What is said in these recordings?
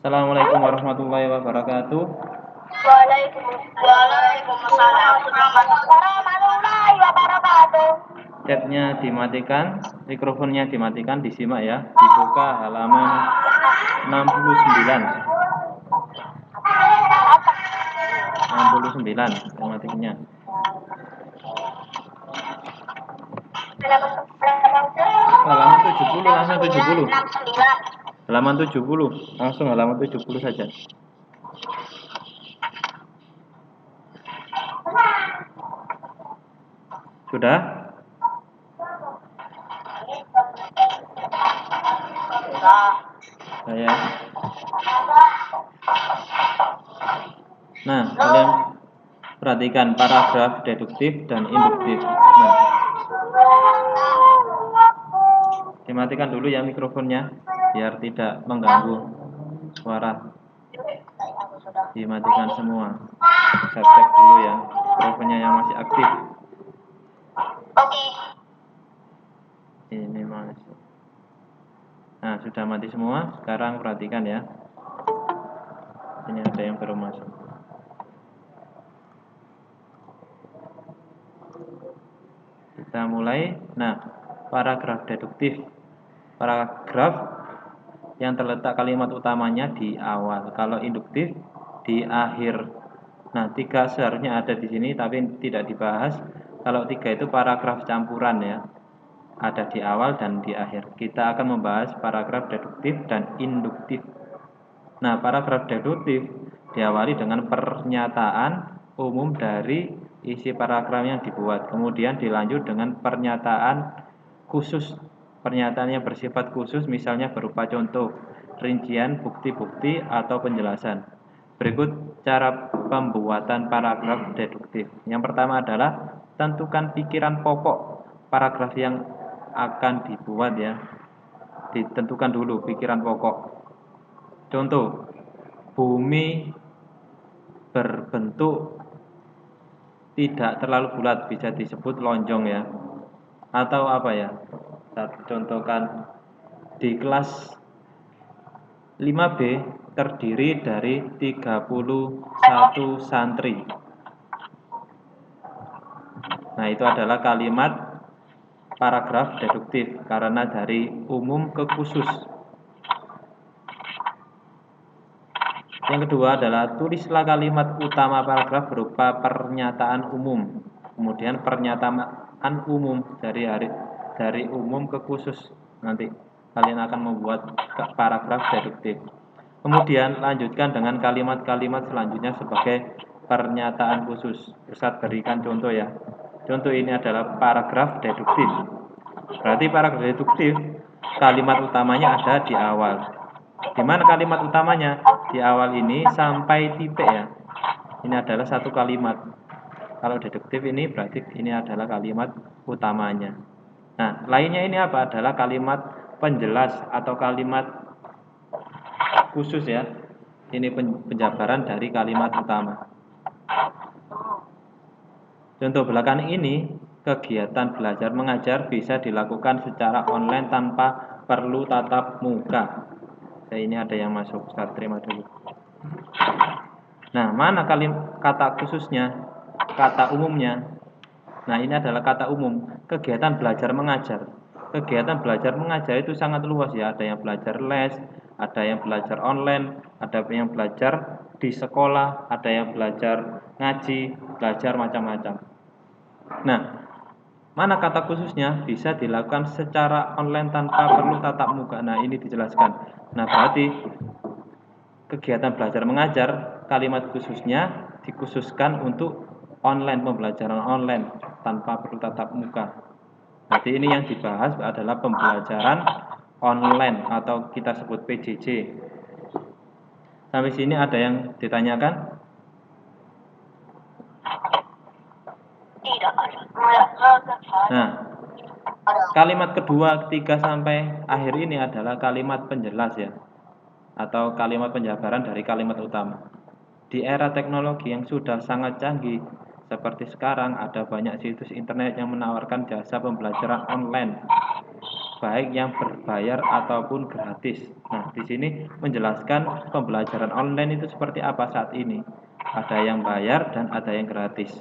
Assalamualaikum warahmatullahi wabarakatuh. Waalaikumsalam warahmatullahi wabarakatuh. Chatnya dimatikan, mikrofonnya dimatikan, disimak ya. Dibuka halaman 69. 69 tematiknya. Halaman 70 langsung 70. Halaman 70, langsung halaman 70 saja. Sudah? Saya. Nah, kalian perhatikan paragraf deduktif dan induktif. Nah, dimatikan dulu ya mikrofonnya biar tidak mengganggu suara. Dimatikan semua. Saya cek dulu ya mikrofonnya yang masih aktif. Oke. Ini masuk. Nah, sudah mati semua. Sekarang perhatikan ya. Ini ada yang baru masuk. Kita mulai. Nah, paragraf deduktif. Paragraf yang terletak kalimat utamanya di awal. Kalau induktif di akhir. Nah, 3 seharusnya ada di sini tapi tidak dibahas. Kalau 3 itu paragraf campuran ya. Ada di awal dan di akhir. Kita akan membahas paragraf deduktif dan induktif. Nah, paragraf deduktif diawali dengan pernyataan umum dari isi paragraf yang dibuat. Kemudian dilanjut dengan pernyataan khusus. Pernyataan yang bersifat khusus misalnya berupa contoh, rincian, bukti-bukti, atau penjelasan. Berikut cara pembuatan paragraf deduktif. Yang pertama adalah tentukan pikiran pokok paragraf yang akan dibuat ya. Ditentukan dulu pikiran pokok. Contoh, bumi berbentuk tidak terlalu bulat, bisa disebut lonjong ya. Atau apa ya? Kita contohkan di kelas 5B terdiri dari 31 santri. Nah, itu adalah kalimat paragraf deduktif karena dari umum ke khusus. Yang kedua adalah tulislah kalimat utama paragraf berupa pernyataan umum. Kemudian pernyataan umum dari umum ke khusus. Nanti kalian akan membuat paragraf deduktif. Kemudian lanjutkan dengan kalimat-kalimat selanjutnya sebagai pernyataan khusus. Ustadz berikan contoh ya. Contoh ini adalah paragraf deduktif. Berarti paragraf deduktif kalimat utamanya ada di awal. Di mana kalimat utamanya? Di awal ini sampai titik ya. Ini adalah satu kalimat. Kalau deduktif ini berarti ini adalah kalimat utamanya. Nah, lainnya ini apa? Adalah kalimat penjelas atau kalimat khusus ya. Ini penjabaran dari kalimat utama. Contoh belakang ini, kegiatan belajar mengajar bisa dilakukan secara online tanpa perlu tatap muka. Ini ada yang masuk, Ustaz, terima dulu. Nah, mana kata khususnya, kata umumnya? Nah, ini adalah kata umum, kegiatan belajar mengajar. Kegiatan belajar mengajar itu sangat luas ya, ada yang belajar les, ada yang belajar online, ada yang belajar di sekolah, ada yang belajar ngaji, belajar macam-macam. Nah, mana kata khususnya? Bisa dilakukan secara online tanpa perlu tatap muka. Nah, ini dijelaskan. Nah, berarti kegiatan belajar mengajar, kalimat khususnya dikhususkan untuk online, pembelajaran online tanpa perlu tatap muka. Jadi ini yang dibahas adalah pembelajaran online atau kita sebut PJJ. Sampai sini ada yang ditanyakan? Tidak ada. Nah, kalimat kedua, ketiga sampai akhir ini adalah kalimat penjelas ya, atau kalimat penjabaran dari kalimat utama. Di era teknologi yang sudah sangat canggih, Seperti sekarang ada banyak situs internet yang menawarkan jasa pembelajaran online, baik yang berbayar ataupun gratis. Nah, di sini menjelaskan pembelajaran online itu seperti apa saat ini. Ada yang bayar dan ada yang gratis.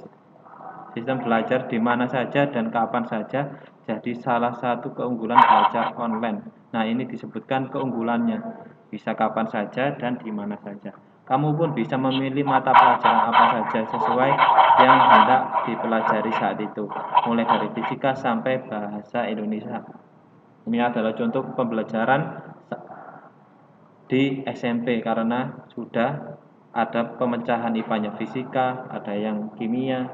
Sistem belajar di mana saja dan kapan saja jadi salah satu keunggulan belajar online. Nah, ini disebutkan keunggulannya. Bisa kapan saja dan di mana saja. Kamu pun bisa memilih mata pelajaran apa saja sesuai yang hendak dipelajari saat itu, mulai dari fisika sampai bahasa Indonesia. Ini adalah contoh pembelajaran di SMP karena sudah ada pemecahan IPA-nya fisika, ada yang kimia.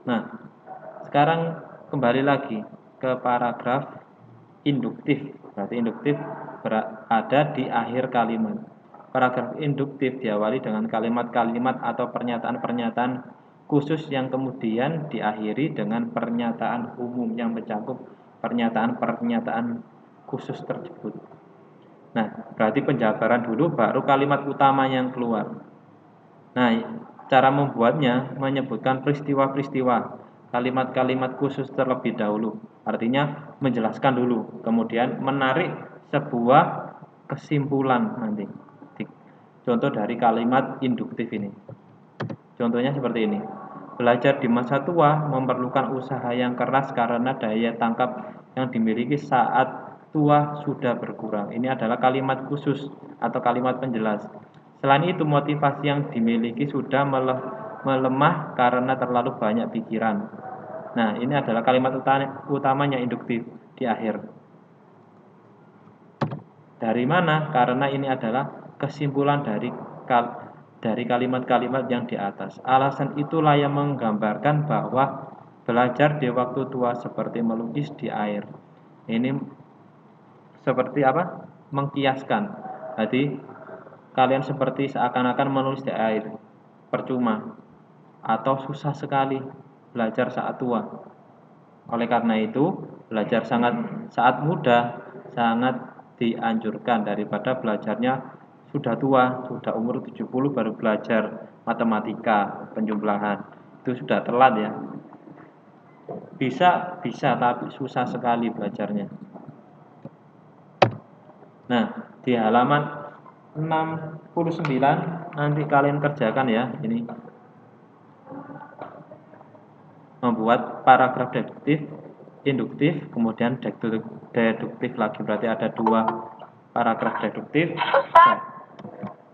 Nah, sekarang kembali lagi ke paragraf induktif. Berarti induktif berada di akhir kalimat. Paragraf induktif diawali dengan kalimat-kalimat atau pernyataan-pernyataan khusus yang kemudian diakhiri dengan pernyataan umum yang mencakup pernyataan-pernyataan khusus tersebut. Nah, berarti penjabaran dulu baru kalimat utama yang keluar. Nah, cara membuatnya menyebutkan peristiwa-peristiwa, kalimat-kalimat khusus terlebih dahulu. Artinya menjelaskan dulu, kemudian menarik sebuah kesimpulan nanti. Contoh dari kalimat induktif ini. Contohnya seperti ini. Belajar di masa tua memerlukan usaha yang keras karena daya tangkap yang dimiliki saat tua sudah berkurang. Ini adalah kalimat khusus atau kalimat penjelas. Selain itu, motivasi yang dimiliki sudah melemah karena terlalu banyak pikiran. Nah, ini adalah kalimat utamanya induktif di akhir. Dari mana? Karena ini adalah kesimpulan dari kalimat-kalimat yang di atas. Alasan itulah yang menggambarkan bahwa belajar di waktu tua seperti melukis di air. Ini seperti apa? Mengkiaskan. Jadi kalian seperti seakan-akan menulis di air. Percuma atau susah sekali belajar saat tua. Oleh karena itu, belajar saat muda sangat dianjurkan daripada belajarnya sudah tua, sudah umur 70 baru belajar matematika, penjumlahan. Itu sudah telat ya. Bisa tapi susah sekali belajarnya. Nah, di halaman 69 nanti kalian kerjakan ya, ini membuat paragraf deduktif, induktif, kemudian deduktif lagi. Berarti ada dua paragraf deduktif. Ustaz,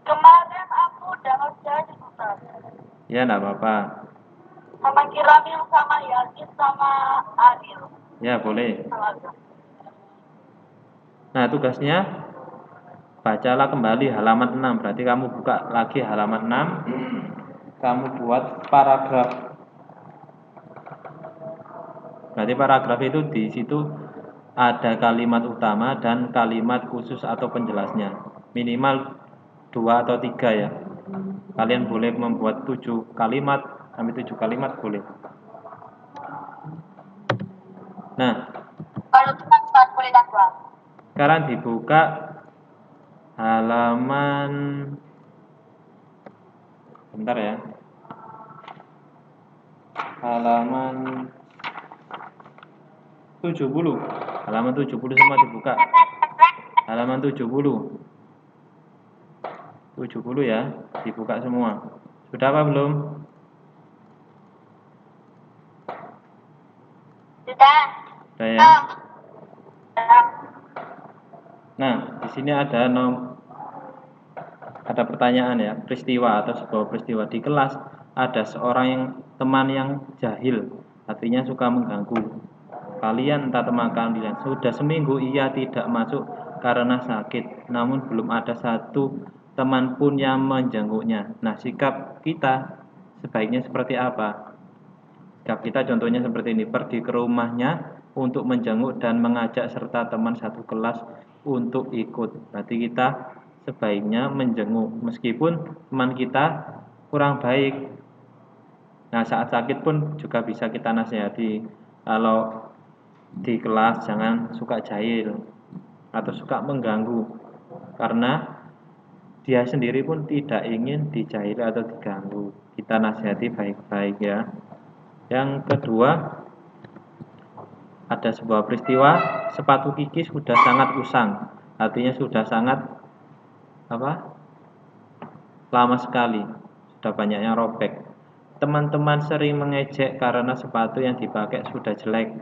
kemarin aku udah ngerjain Ustaz. Ya, enggak apa-apa. Sama Kiramil, sama Yasin, sama Adil. Ya, boleh. Sama Nah, tugasnya bacalah kembali halaman 6. Berarti kamu buka lagi halaman 6. Kamu buat paragraf. Berarti paragraf itu di situ ada kalimat utama dan kalimat khusus atau penjelasnya. Minimal 2 atau 3 ya. Kalian boleh membuat 7 kalimat sampai 7 kalimat boleh. Nah, kalau Ustaz boleh dakwah. sekarang dibuka halaman, bentar ya, halaman 70. Halaman 70 semua dibuka. Halaman 70 ya, dibuka semua. Sudah apa belum? Sudah. Sudah ya. Nah, di sini ada pertanyaan ya, peristiwa atau sebuah peristiwa di kelas. Ada seorang teman yang jahil, artinya suka mengganggu kalian, entah teman kalian. Sudah seminggu ia tidak masuk karena sakit, namun belum ada satu teman pun yang menjenguknya. Nah, sikap kita sebaiknya seperti apa? Sikap kita contohnya seperti ini, pergi ke rumahnya untuk menjenguk dan mengajak serta teman satu kelas untuk ikut. Berarti kita sebaiknya menjenguk meskipun teman kita kurang baik. Nah, saat sakit pun juga bisa kita nasihati. Kalau di kelas jangan suka jahil atau suka mengganggu, karena dia sendiri pun tidak ingin dijahili atau diganggu. kita nasihati baik-baik ya. Yang kedua, ada sebuah peristiwa sepatu Kiki sudah sangat usang, artinya sudah sangat lama sekali, sudah banyak yang robek. Teman-teman sering mengejek karena sepatu yang dipakai sudah jelek.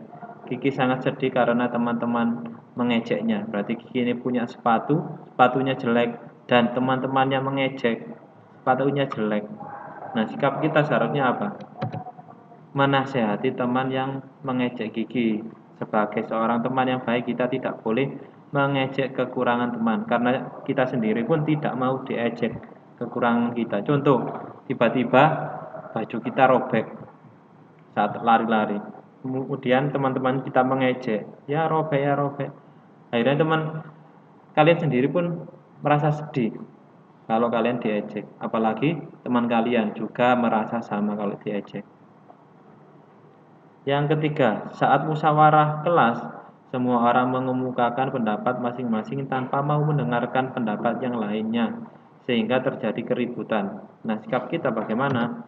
Kiki sangat sedih karena teman-teman mengejeknya. Berarti Kiki ini punya sepatunya jelek, dan teman-temannya mengejek, sepatunya jelek. Nah, sikap kita seharusnya apa? Menasehati teman yang mengejek Kiki. Sebagai seorang teman yang baik, kita tidak boleh mengejek kekurangan teman, karena kita sendiri pun tidak mau diejek kekurangan kita. Contoh, tiba-tiba baju kita robek saat lari-lari, kemudian teman-teman kita mengejek, ya robek. Akhirnya kalian sendiri pun merasa sedih kalau kalian diejek, apalagi teman kalian juga merasa sama kalau diejek. Yang ketiga, saat musyawarah kelas, semua orang mengemukakan pendapat masing-masing tanpa mau mendengarkan pendapat yang lainnya, sehingga terjadi keributan. Nah, sikap kita bagaimana?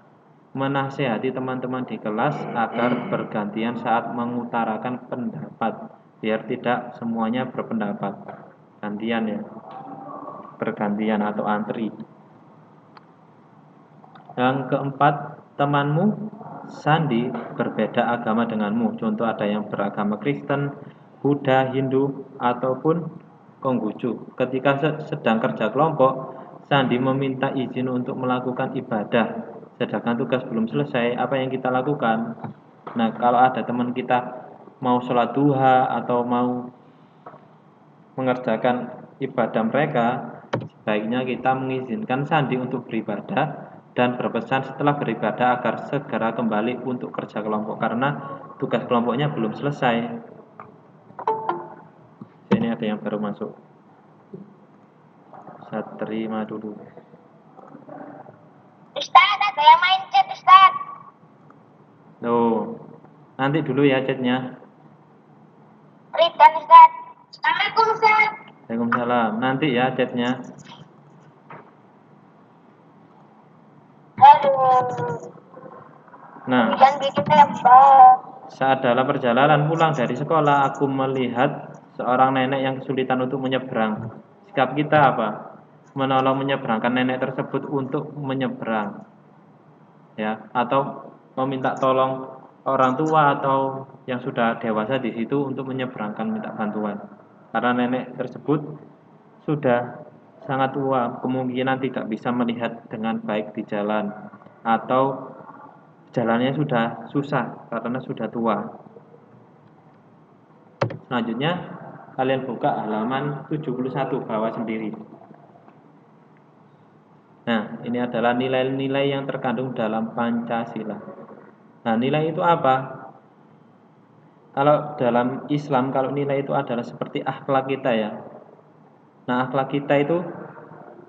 Menasehati teman-teman di kelas agar bergantian saat mengutarakan pendapat, biar tidak semuanya berpendapat. Gantian ya, bergantian atau antri. Yang keempat, temanmu Sandi berbeda agama denganmu. Contoh, ada yang beragama Kristen, Buddha, Hindu, ataupun Konghucu. Ketika sedang kerja kelompok, Sandi meminta izin untuk melakukan ibadah, sedangkan tugas belum selesai. Apa yang kita lakukan? Nah, kalau ada teman kita mau sholat duha atau mau mengerjakan ibadah mereka, sebaiknya kita mengizinkan Sandi untuk beribadah dan berpesan setelah beribadah agar segera kembali untuk kerja kelompok, karena tugas kelompoknya belum selesai. Ini ada yang baru masuk, saya terima dulu. Ustaz, ada yang main chat, Ustaz. Loh, nanti dulu ya chatnya. Ridwan, Ustaz. Assalamualaikum, Ustaz. Waalaikumsalam. Nanti ya chatnya. Nah, saat dalam perjalanan pulang dari sekolah, aku melihat seorang nenek yang kesulitan untuk menyeberang. Sikap kita apa? Menolong menyeberangkan nenek tersebut untuk menyeberang, ya, atau meminta tolong orang tua atau yang sudah dewasa di situ untuk menyeberangkan, minta bantuan. Karena nenek tersebut sudah sangat tua, kemungkinan tidak bisa melihat dengan baik di jalan, atau jalannya sudah susah karena sudah tua. Selanjutnya, kalian buka halaman 71 bawah sendiri. Nah, ini adalah nilai-nilai yang terkandung dalam Pancasila. Nah, nilai itu apa? Kalau dalam Islam, kalau nilai itu adalah seperti akhlak kita ya. Nah, akhlak kita itu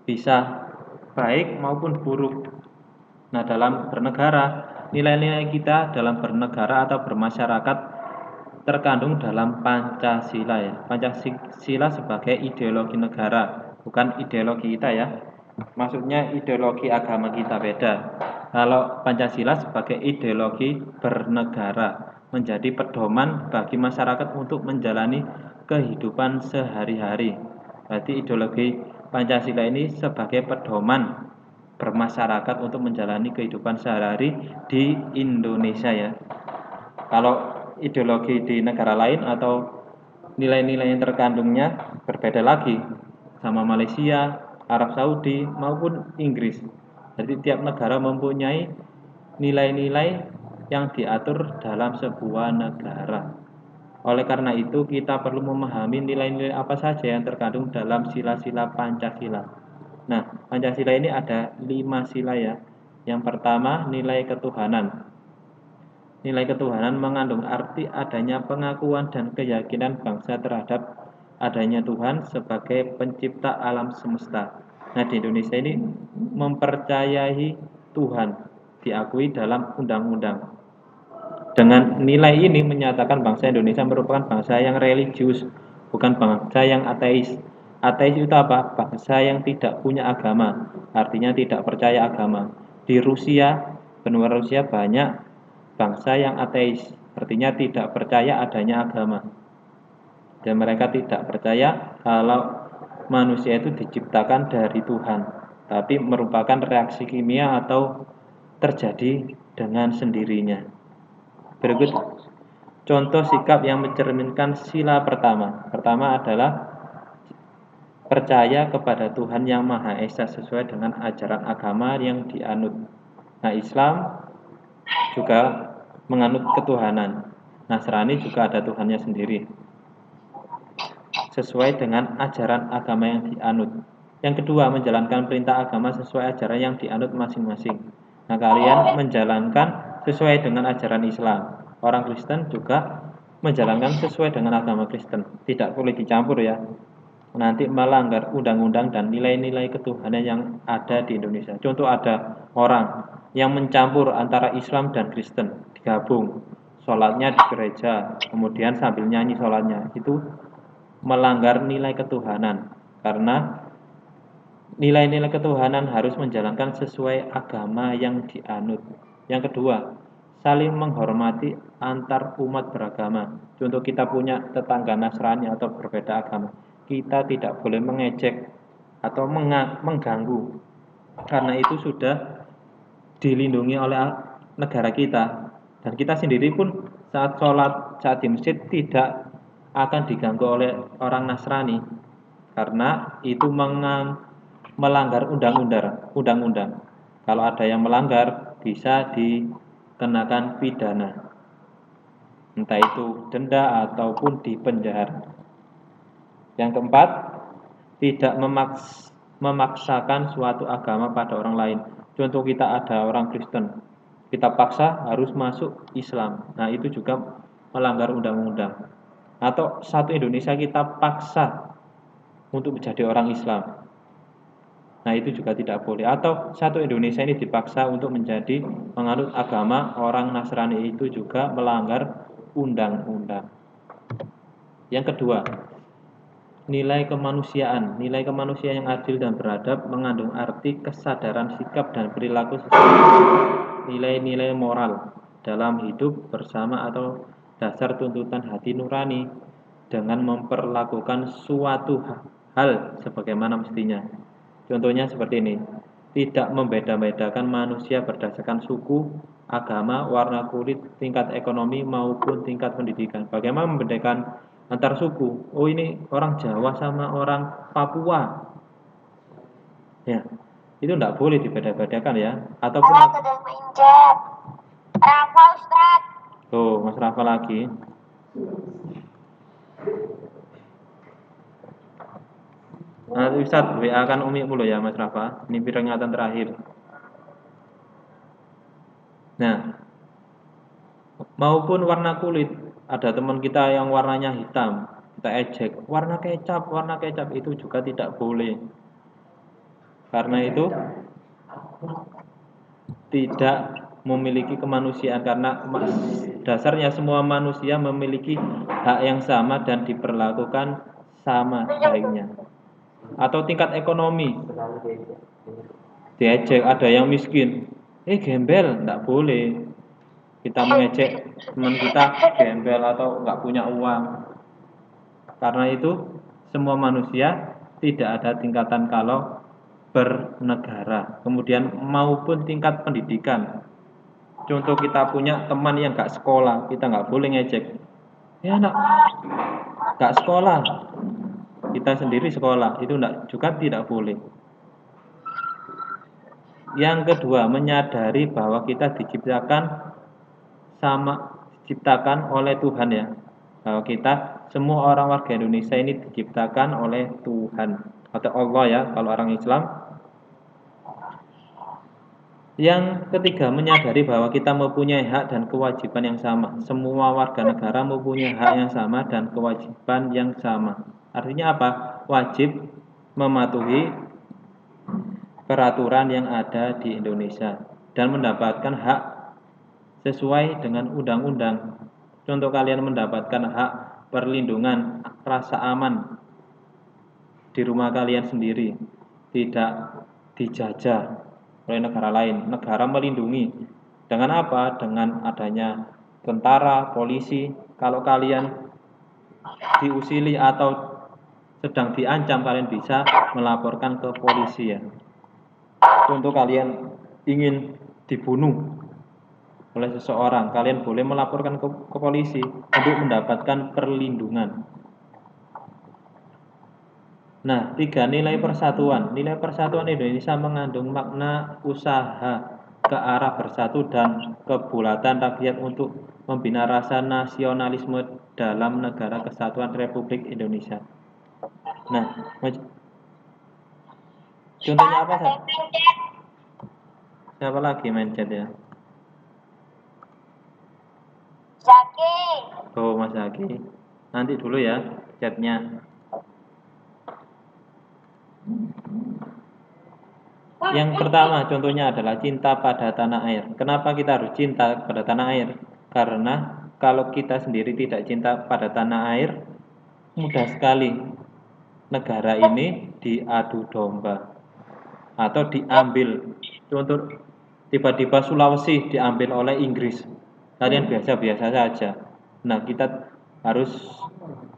bisa baik maupun buruk. Nah, dalam bernegara, nilai-nilai kita dalam bernegara atau bermasyarakat terkandung dalam Pancasila ya. Pancasila sebagai ideologi negara, bukan ideologi kita ya. Maksudnya ideologi agama kita beda. Kalau Pancasila sebagai ideologi bernegara, menjadi pedoman bagi masyarakat untuk menjalani kehidupan sehari-hari. Berarti ideologi Pancasila ini sebagai pedoman bermasyarakat untuk menjalani kehidupan sehari-hari di Indonesia ya. Kalau ideologi di negara lain atau nilai-nilai yang terkandungnya berbeda lagi, sama Malaysia, Arab Saudi maupun Inggris. Jadi tiap negara mempunyai nilai-nilai yang diatur dalam sebuah negara. Oleh karena itu, kita perlu memahami nilai-nilai apa saja yang terkandung dalam sila-sila Pancasila. Nah, Pancasila ini ada 5 sila ya. Yang pertama, nilai ketuhanan. Nilai ketuhanan mengandung arti adanya pengakuan dan keyakinan bangsa terhadap adanya Tuhan sebagai pencipta alam semesta. Nah, di Indonesia ini mempercayai Tuhan, diakui dalam undang-undang. Dengan nilai ini menyatakan bangsa Indonesia merupakan bangsa yang religius, bukan bangsa yang ateis. Ateis itu apa? Bangsa yang tidak punya agama, artinya tidak percaya agama. Di Rusia, benua Rusia banyak bangsa yang ateis, artinya tidak percaya adanya agama. Dan mereka tidak percaya kalau manusia itu diciptakan dari Tuhan, tapi merupakan reaksi kimia atau terjadi dengan sendirinya. Berikut contoh sikap yang mencerminkan sila pertama. Pertama adalah percaya kepada Tuhan yang Maha Esa sesuai dengan ajaran agama yang dianut. Nah, Islam juga menganut ketuhanan. Nasrani juga ada Tuhannya sendiri, sesuai dengan ajaran agama yang dianut. Yang kedua, menjalankan perintah agama sesuai ajaran yang dianut masing-masing. Nah, kalian menjalankan sesuai dengan ajaran Islam. Orang Kristen juga menjalankan sesuai dengan agama Kristen. Tidak boleh dicampur ya. Nanti melanggar undang-undang dan nilai-nilai ketuhanan yang ada di Indonesia. Contoh, ada orang yang mencampur antara Islam dan Kristen, digabung, sholatnya di gereja, kemudian sambil nyanyi sholatnya, itu melanggar nilai ketuhanan, karena nilai-nilai ketuhanan harus menjalankan sesuai agama yang dianut. Yang kedua, saling menghormati antar umat beragama. Contoh, kita punya tetangga Nasrani atau berbeda agama, kita tidak boleh mengejek atau mengganggu, karena itu sudah dilindungi oleh negara kita. Dan kita sendiri pun saat sholat, saat di masjid, tidak akan diganggu oleh orang Nasrani, karena itu melanggar undang-undang. Kalau ada yang melanggar, bisa dikenakan pidana, entah itu denda ataupun dipenjara. Yang keempat, tidak memaksakan suatu agama pada orang lain. Contoh, kita ada orang Kristen, kita paksa harus masuk Islam. Nah, itu juga melanggar undang-undang. Atau satu Indonesia kita paksa untuk menjadi orang Islam. Nah, itu juga tidak boleh. Atau satu Indonesia ini dipaksa untuk menjadi menganut agama orang Nasrani, itu juga melanggar undang-undang. Yang kedua, nilai kemanusiaan. Nilai kemanusiaan yang adil dan beradab mengandung arti kesadaran sikap dan perilaku sesuai nilai-nilai moral dalam hidup bersama atau dasar tuntutan hati nurani, dengan memperlakukan suatu hal sebagaimana mestinya. Contohnya seperti ini, tidak membeda-bedakan manusia berdasarkan suku, agama, warna kulit, tingkat ekonomi maupun tingkat pendidikan. Bagaimana membedakan antar suku? Oh, ini orang Jawa sama orang Papua. Ya, itu tidak boleh dibeda-bedakan ya. Ataupun sedang main chat. Rafa, Ustaz. tuh, Mas Rafa lagi. Nah, Ustaz, WA kan Umi mulu ya Mas Rafa. Ini peringatan terakhir. Nah, maupun warna kulit. Ada teman kita yang warnanya hitam, kita ejek, warna kecap, itu juga tidak boleh. Karena itu tidak memiliki kemanusiaan, karena dasarnya semua manusia memiliki hak yang sama dan diperlakukan sama baiknya. Atau tingkat ekonomi, diejek, ada yang miskin, gembel, tidak boleh. Kita mengejek teman kita gembel atau nggak punya uang. Karena itu semua manusia tidak ada tingkatan kalau bernegara. Kemudian maupun tingkat pendidikan. Contoh, kita punya teman yang nggak sekolah, kita nggak boleh ngejek. Ya anak nggak sekolah, kita sendiri sekolah, itu juga tidak boleh. Yang kedua, menyadari bahwa kita diciptakan oleh Tuhan ya. Bahwa kita semua orang warga Indonesia ini diciptakan oleh Tuhan atau Allah ya, kalau orang Islam. Yang ketiga, menyadari bahwa kita mempunyai hak dan kewajiban yang sama. Semua warga negara mempunyai hak yang sama dan kewajiban yang sama. Artinya apa? Wajib mematuhi peraturan yang ada di Indonesia dan mendapatkan hak sesuai dengan undang-undang. Contoh, kalian mendapatkan hak perlindungan, rasa aman di rumah kalian sendiri, tidak dijajah, oleh negara lain. Negara melindungi. Dengan apa? Dengan adanya tentara, polisi. Kalau kalian diusili atau sedang diancam, kalian bisa melaporkan ke polisi ya. Contoh kalian ingin dibunuh oleh seseorang, kalian boleh melaporkan ke polisi untuk mendapatkan perlindungan. Nah, 3 nilai persatuan. Nilai persatuan Indonesia mengandung makna usaha ke arah bersatu dan kebulatan rakyat untuk membina rasa nasionalisme dalam negara kesatuan Republik Indonesia. Nah, contohnya apa sih? Siapa lagi main chat ya? Zaki. Oh, Mas Zaki. Nanti dulu ya chatnya. Yang pertama contohnya adalah cinta pada tanah air. Kenapa kita harus cinta pada tanah air? Karena kalau kita sendiri tidak cinta pada tanah air, mudah sekali negara ini diadu domba atau diambil. Contoh tiba-tiba Sulawesi diambil oleh Inggris. Kalian biasa-biasa saja. Nah, kita harus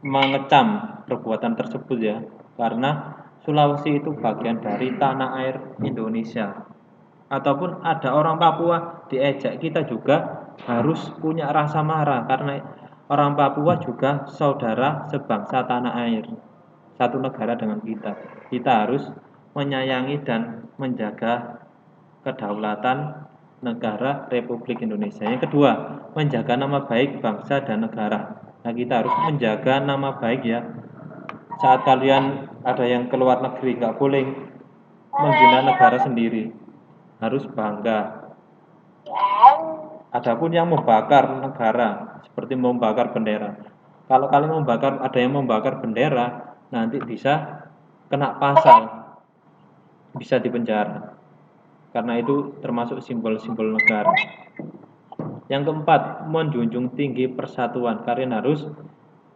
mengecam perbuatan tersebut ya, karena Sulawesi itu bagian dari tanah air Indonesia. Ataupun ada orang Papua diejek, kita juga harus punya rasa marah karena orang Papua juga saudara sebangsa tanah air, satu negara dengan kita. Kita harus menyayangi dan menjaga kedaulatan negara Republik Indonesia. Yang kedua, menjaga nama baik bangsa dan negara. Nah, kita harus menjaga nama baik ya. Saat kalian ada yang keluar negeri, nggak boleh menghina negara sendiri, harus bangga. Adapun yang membakar negara, seperti membakar bendera, kalau kalian ada yang membakar bendera, nanti bisa kena pasal, bisa dipenjara, karena itu termasuk simbol-simbol negara. Yang keempat, menjunjung tinggi persatuan. Kalian harus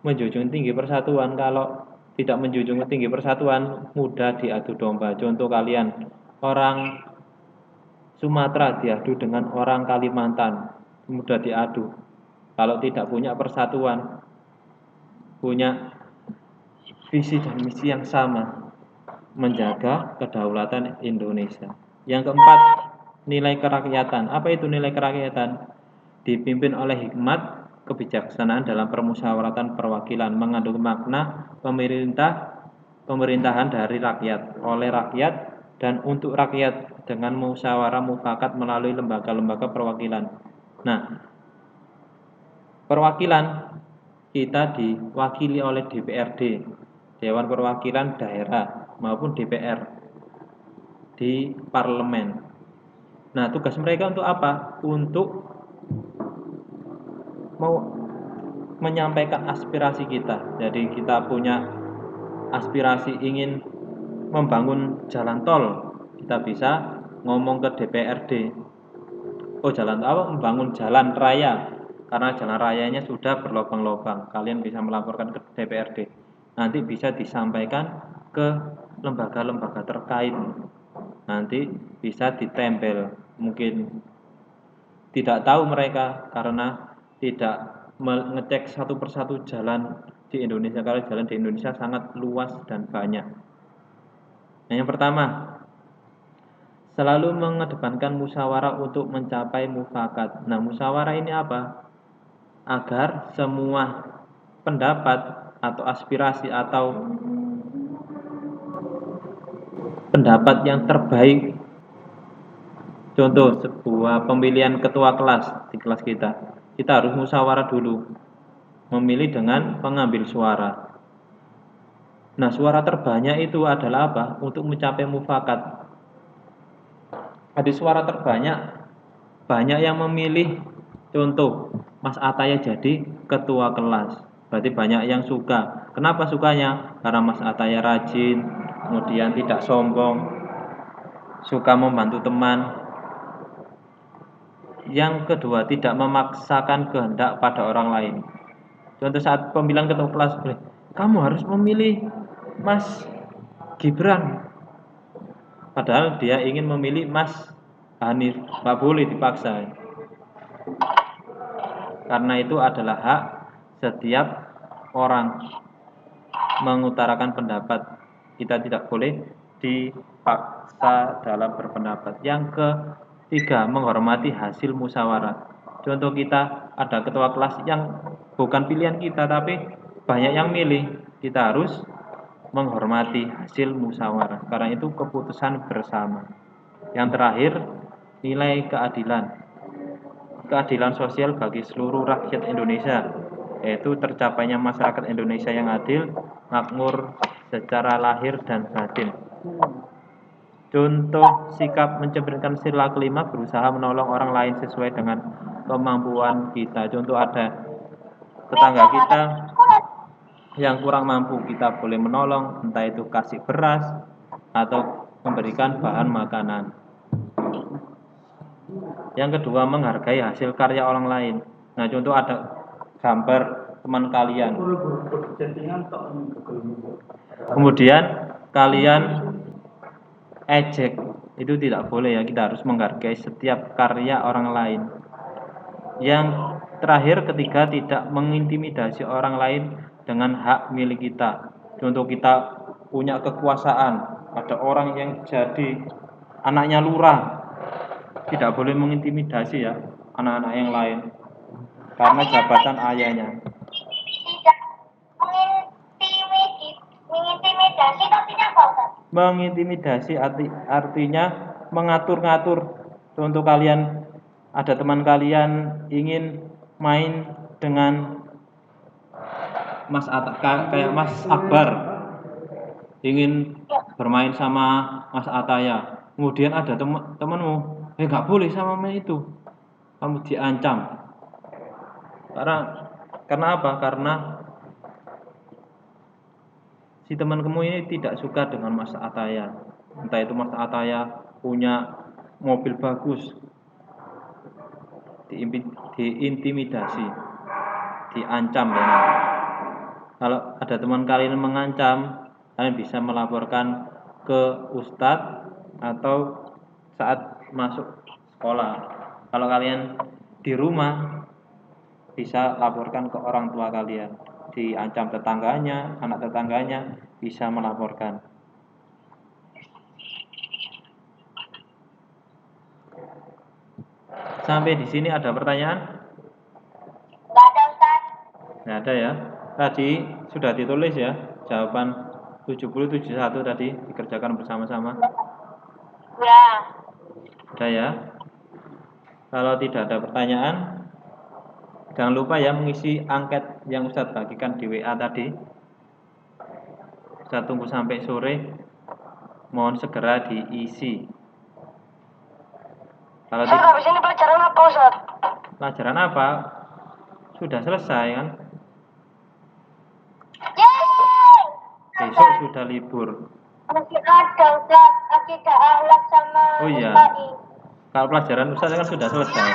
menjunjung tinggi persatuan. Kalau tidak menjunjung tinggi persatuan, mudah diadu domba. Contoh kalian, orang Sumatera diadu dengan orang Kalimantan, mudah diadu. Kalau tidak punya persatuan, punya visi dan misi yang sama, menjaga kedaulatan Indonesia. Yang keempat, nilai kerakyatan. Apa itu nilai kerakyatan? Dipimpin oleh hikmat, kebijaksanaan dalam permusyawaratan perwakilan, mengandung makna pemerintahan dari rakyat, oleh rakyat, dan untuk rakyat dengan musyawarah mufakat melalui lembaga-lembaga perwakilan. Nah, perwakilan kita diwakili oleh DPRD, Dewan Perwakilan Daerah, maupun DPR di parlemen. Nah, tugas mereka untuk apa? Untuk mau menyampaikan aspirasi kita. Jadi kita punya aspirasi ingin membangun jalan tol, kita bisa ngomong ke DPRD. Oh, jalan apa? Membangun jalan raya, karena jalan rayanya sudah berlobang-lobang. Kalian bisa melaporkan ke DPRD. Nanti bisa disampaikan ke lembaga-lembaga terkait. Nanti bisa ditempel. Mungkin tidak tahu mereka karena tidak mengecek satu persatu jalan di Indonesia, karena jalan di Indonesia sangat luas dan banyak. Nah, yang pertama, selalu mengedepankan musyawarah untuk mencapai mufakat. Nah, musyawarah ini apa? Agar semua pendapat atau aspirasi atau pendapat yang terbaik, contoh sebuah pemilihan ketua kelas di kelas kita harus musyawarah dulu, memilih dengan pengambil suara. Nah, suara terbanyak itu adalah apa? Untuk mencapai mufakat. Ada suara terbanyak, banyak yang memilih. Contoh, Mas Ataya jadi ketua kelas, berarti banyak yang suka. Kenapa sukanya? Karena Mas Ataya rajin, kemudian tidak sombong, suka membantu teman. Yang kedua, tidak memaksakan kehendak pada orang lain. Contoh saat pemilihan ketua kelas, kamu harus memilih Mas Gibran, padahal dia ingin memilih Mas Hanif, nggak boleh dipaksa. Karena itu adalah hak setiap orang mengutarakan pendapat. Kita tidak boleh dipaksa dalam berpendapat. Yang ketiga, menghormati hasil musyawarah. Contoh, kita ada ketua kelas yang bukan pilihan kita tapi banyak yang milih. Kita harus menghormati hasil musyawarah. Karena itu keputusan bersama. Yang terakhir, nilai keadilan. Keadilan sosial bagi seluruh rakyat Indonesia, yaitu tercapainya masyarakat Indonesia yang adil, makmur secara lahir dan batin. Contoh sikap mencerminkan sila kelima, berusaha menolong orang lain sesuai dengan kemampuan kita. Contoh, ada tetangga kita yang kurang mampu, kita boleh menolong, entah itu kasih beras atau memberikan bahan makanan. Yang kedua, menghargai hasil karya orang lain. Nah, contoh ada gambar teman kalian, kemudian kalian ejek, itu tidak boleh ya. Kita harus menghargai setiap karya orang lain. Yang terakhir, ketiga, tidak mengintimidasi orang lain dengan hak milik kita. Contoh, kita punya kekuasaan, ada orang yang jadi anaknya lurah, tidak boleh mengintimidasi ya anak-anak yang lain karena jabatan ayahnya. Tidak mengintimidasi artinya apa, Ustaz? Mengintimidasi artinya mengatur-ngatur. Contoh, kalian ada teman kalian ingin main dengan Mas kayak Mas Akbar ingin bermain sama Mas Ataya. Kemudian ada temanmu, nggak boleh sama main itu, kamu diancam. Karena apa? Karena si teman kamu ini tidak suka dengan Mas Ataya. Entah itu Mas Ataya punya mobil bagus, diintimidasi, diancam ya. Kalau ada teman kalian mengancam, kalian bisa melaporkan ke ustadz atau saat masuk sekolah. Kalau kalian di rumah, bisa laporkan ke orang tua kalian. Diancam tetangganya, anak tetangganya, bisa melaporkan. Sampai di sini ada pertanyaan? Nggak ada, Ustaz. Nggak ada ya. Tadi sudah ditulis ya, jawaban 70-71 tadi dikerjakan bersama-sama. Ya. Ada ya. Kalau tidak ada pertanyaan, jangan lupa ya mengisi angket yang Ustadz bagikan di WA tadi. Saya tunggu sampai sore, mohon segera diisi. Kalau habis ini pelajaran apa, Ustaz? Pelajaran apa? Sudah selesai kan? Yeay! Besok sudah libur. Masih ada, Ustaz. Akidah akhlak sama Oh iya. Kalau pelajaran Ustadz kan sudah selesai.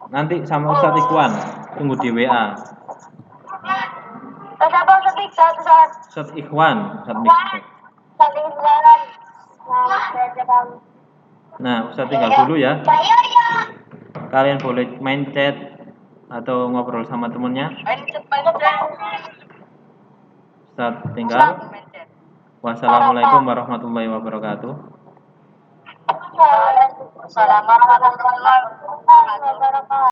Nanti sama Ustadz Ikhwan, tunggu di WA. Ustaz apa Ustaz Ikhwan, Ustaz? Ustadz Ikhwan, Saling jalan. Nah, Ustadz tinggal dulu ya. Kalian boleh main chat atau ngobrol sama temennya. Ustadz tinggal. Wassalamualaikum warahmatullahi wabarakatuh. Waalaikumsalam warahmatullahi wabarakatuh.